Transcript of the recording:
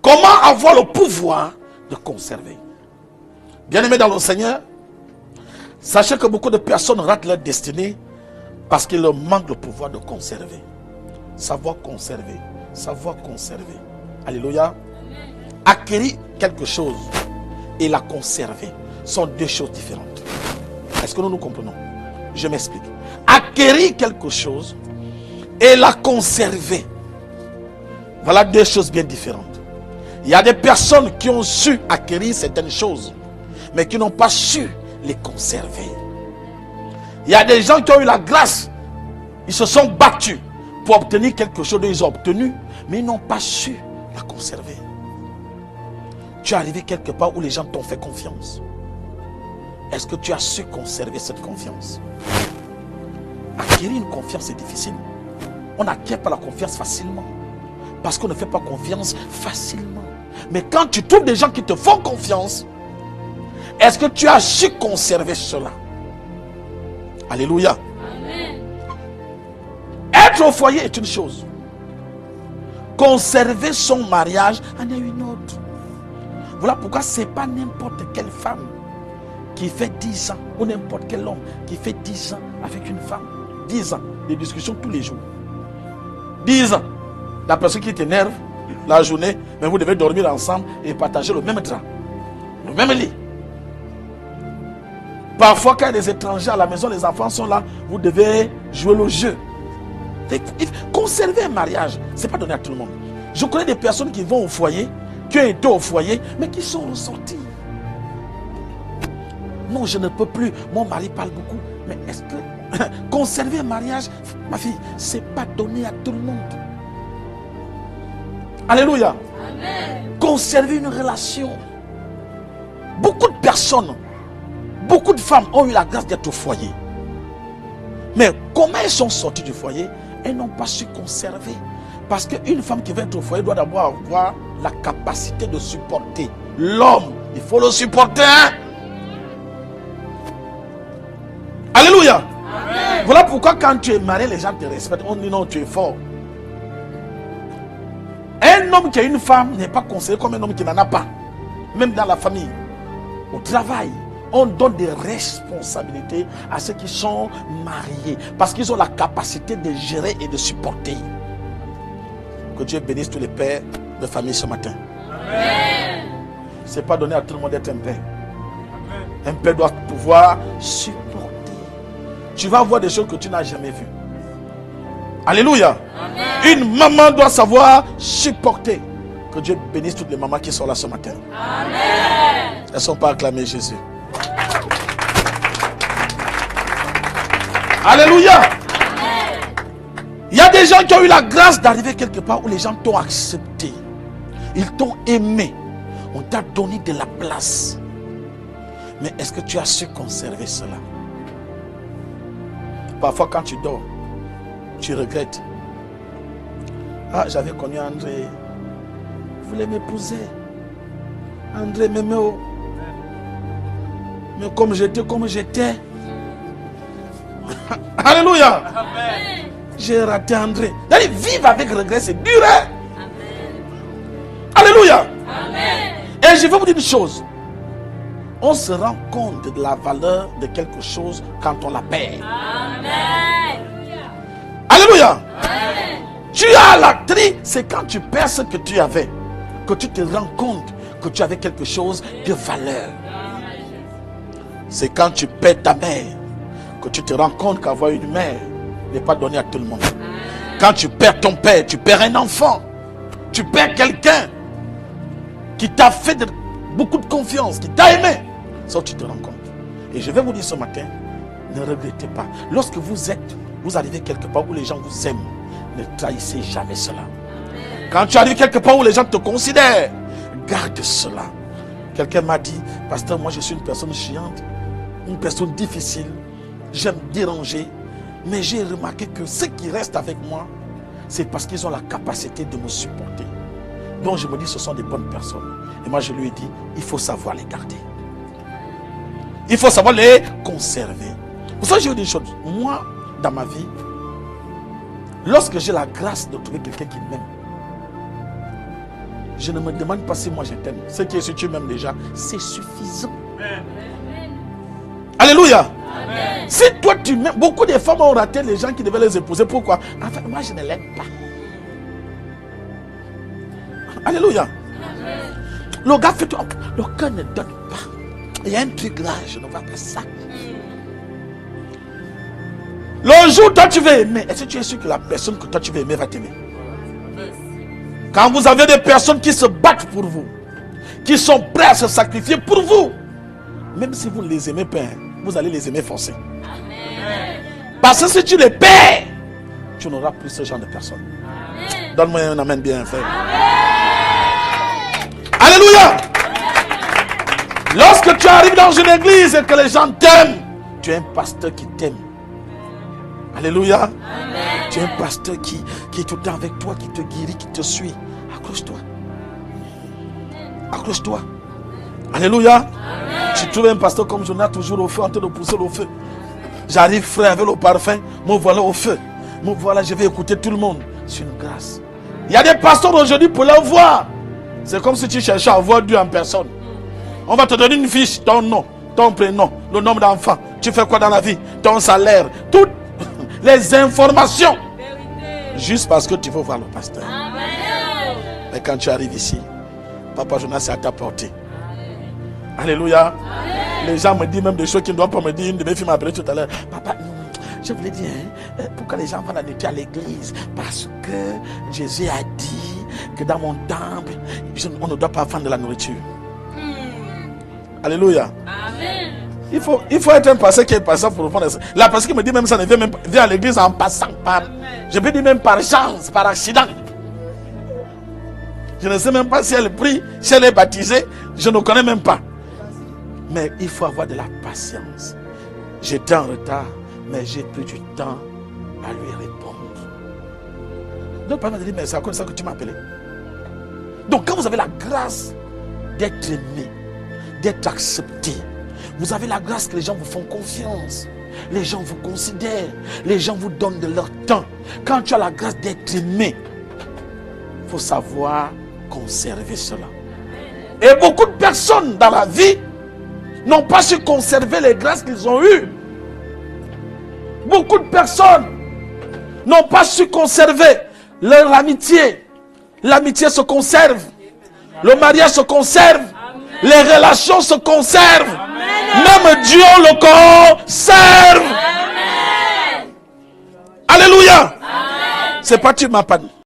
Comment avoir le pouvoir de conserver? Bien-aimés dans le Seigneur, sachez que beaucoup de personnes ratent leur destinée parce qu'il leur manque le pouvoir de conserver. Savoir conserver. Savoir conserver. Alléluia. Acquérir quelque chose et la conserver sont deux choses différentes. Est-ce que nous nous comprenons? Je m'explique. Acquérir quelque chose et la conserver. Voilà deux choses bien différentes. Il y a des personnes qui ont su acquérir certaines choses, mais qui n'ont pas su les conserver. Il y a des gens qui ont eu la grâce, ils se sont battus pour obtenir quelque chose qu'ils ont obtenu, mais ils n'ont pas su la conserver. Tu es arrivé quelque part où les gens t'ont fait confiance. Est-ce que tu as su conserver cette confiance? Acquérir une confiance est difficile. On n'acquiert pas la confiance facilement, parce qu'on ne fait pas confiance facilement. Mais quand tu trouves des gens qui te font confiance, est-ce que tu as su conserver cela? Alléluia. Amen. Être au foyer est une chose. Conserver son mariage en est une autre. Voilà pourquoi ce n'est pas n'importe quelle femme qui fait 10 ans, ou n'importe quel homme qui fait 10 ans avec une femme. 10 ans, des discussions tous les jours. 10 ans, la personne qui t'énerve la journée, mais vous devez dormir ensemble et partager le même drap, le même lit. Parfois, quand il y a des étrangers à la maison, les enfants sont là, vous devez jouer le jeu. Conserver un mariage, ce n'est pas donné à tout le monde. Je connais des personnes qui vont au foyer, qui ont été au foyer, mais qui sont ressortis. Non, je ne peux plus. Mon mari parle beaucoup. Mais est-ce que conserver un mariage, ma fille, ce n'est pas donné à tout le monde. Alléluia. Amen. Conserver une relation. Beaucoup de personnes, beaucoup de femmes ont eu la grâce d'être au foyer. Mais comment elles sont sorties du foyer? Elles n'ont pas su conserver. Parce qu'une femme qui va être au foyer doit d'abord avoir la capacité de supporter. L'homme, il faut le supporter. Alléluia. Amen. Voilà pourquoi quand tu es marié, les gens te respectent. On dit non, tu es fort. Un homme qui a une femme n'est pas considéré comme un homme qui n'en a pas. Même dans la famille, au travail, on donne des responsabilités à ceux qui sont mariés. Parce qu'ils ont la capacité de gérer et de supporter. Que Dieu bénisse tous les pères de famille ce matin. Amen. Ce n'est pas donné à tout le monde d'être un père. Un père doit pouvoir supporter. Tu vas voir des choses que tu n'as jamais vues. Alléluia. Amen. Une maman doit savoir supporter. Que Dieu bénisse toutes les mamans qui sont là ce matin. Amen. Elles ne sont pas acclamées Jésus. Alléluia. Il y a des gens qui ont eu la grâce d'arriver quelque part où les gens t'ont accepté. Ils t'ont aimé. On t'a donné de la place. Mais est-ce que tu as su conserver cela? Parfois quand tu dors, tu regrettes. Ah, j'avais connu André. Il voulait m'épouser. André m'aimait. Mais comme j'étais. Alléluia. Amen. J'ai raté André. D'aller vivre avec regret, c'est dur. Hein? Amen. Alléluia. Amen. Et je vais vous dire une chose. On se rend compte de la valeur de quelque chose quand on la perd. Amen. Alléluia. Amen. Tu as la tri, c'est quand tu perds ce que tu avais, que tu te rends compte que tu avais quelque chose de valeur. C'est quand tu perds ta mère que tu te rends compte qu'avoir une mère n'est pas donné à tout le monde. Quand tu perds ton père, tu perds un enfant, tu perds quelqu'un qui t'a fait beaucoup de confiance, qui t'a aimé. Ça, tu te rends compte. Et je vais vous dire ce matin, ne regrettez pas. Lorsque vous arrivez quelque part où les gens vous aiment, ne trahissez jamais cela. Quand tu arrives quelque part où les gens te considèrent, garde cela. Quelqu'un m'a dit, pasteur, moi je suis une personne chiante, une personne difficile, j'aime déranger, mais j'ai remarqué que ceux qui restent avec moi, c'est parce qu'ils ont la capacité de me supporter. Donc je me dis, ce sont des bonnes personnes. Et moi je lui ai dit, il faut savoir les garder. Il faut savoir les conserver. Vous savez, je vous dis une chose, moi, dans ma vie, lorsque j'ai la grâce de trouver quelqu'un qui m'aime, Je ne me demande pas si moi je t'aime. Ce qui est si tu m'aimes déjà, c'est suffisant. Alléluia. Si toi tu m'aimes, beaucoup de femmes ont raté les gens qui devaient les épouser. Pourquoi? Enfin, moi je ne l'aime pas. Alléluia. Le gars fait tout. Le cœur ne donne pas. Il y a un truc là, je ne vois pas ça. Le jour où toi tu veux aimer, est-ce que tu es sûr que la personne que toi tu veux aimer va t'aimer? Quand vous avez des personnes qui se battent pour vous, qui sont prêts à se sacrifier pour vous, même si vous ne les aimez pas, vous allez les aimer forcés. Parce que si tu les perds, tu n'auras plus ce genre de personnes. Donne-moi un amen bien fait. Alléluia. Lorsque tu arrives dans une église et que les gens t'aiment, tu es un pasteur qui t'aime. Alléluia. Amen. Tu es un pasteur qui est tout le temps avec toi, qui te guérit, qui te suit. Accroche-toi. Accroche-toi. Alléluia. Amen. Tu trouves un pasteur comme Jonas toujours au feu, en train de pousser le feu. J'arrive frère avec le parfum, me voilà au feu. Me voilà, je vais écouter tout le monde. C'est une grâce. Il y a des pasteurs aujourd'hui pour leur voir. C'est comme si tu cherchais à voir Dieu en personne. On va te donner une fiche, ton nom, ton prénom, le nombre d'enfants. Tu fais quoi dans la vie, ton salaire, toutes les informations. Juste parce que tu veux voir le pasteur. Amen. Mais quand tu arrives ici, Papa Jonas est à ta portée. Alléluia. Amen. Les gens me disent même des choses qu'ils ne doivent pas me dire. Une de mes filles m'a appelé tout à l'heure. Papa, je voulais dire, pourquoi les gens vont la nourriture à l'église? Parce que Jésus a dit que dans mon temple, on ne doit pas vendre de la nourriture. Alléluia. Amen. Il faut être un pasteur qui est passant pour le fond. La personne qui me dit même ça ne vient à l'église en passant par. Je peux dire même par chance, par accident. Je ne sais même pas si elle prie, si elle est baptisée. Je ne connais même pas. Mais il faut avoir de la patience. J'étais en retard, mais j'ai pris du temps à lui répondre. Donc, pas m'a dit, mais c'est à cause de ça que tu m'as appelé. Donc, quand vous avez la grâce d'être aimé, d'être accepté, vous avez la grâce que les gens vous font confiance. Les gens vous considèrent. Les gens vous donnent de leur temps. Quand tu as la grâce d'être aimé, il faut savoir conserver cela. Et beaucoup de personnes dans la vie n'ont pas su conserver les grâces qu'ils ont eues. Beaucoup de personnes n'ont pas su conserver leur amitié. L'amitié se conserve. Le mariage se conserve. Les relations se conservent. Même Dieu le conserve. Alléluia. C'est pas tu ma panne.